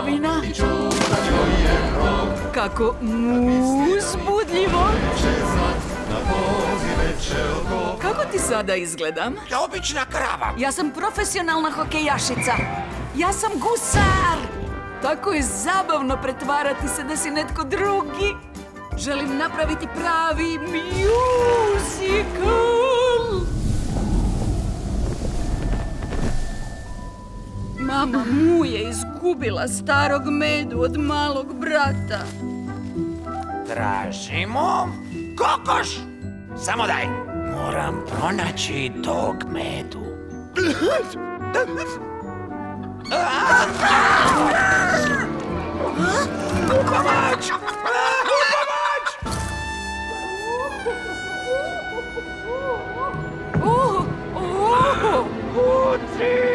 Mršavina. Kako uzbudljivo. Kako ti sada izgledam? Obična krava. Ja sam profesionalna hokejašica. Ja sam gusar. Tako je zabavno pretvarati se da si netko drugi. Želim napraviti pravi musical. Mama Mu je izgubila starog Medu od malog brata. Tražimo kokoš. Samo daj. Moram pronaći tog Medu. Pomoć! Pomoć! Kuci!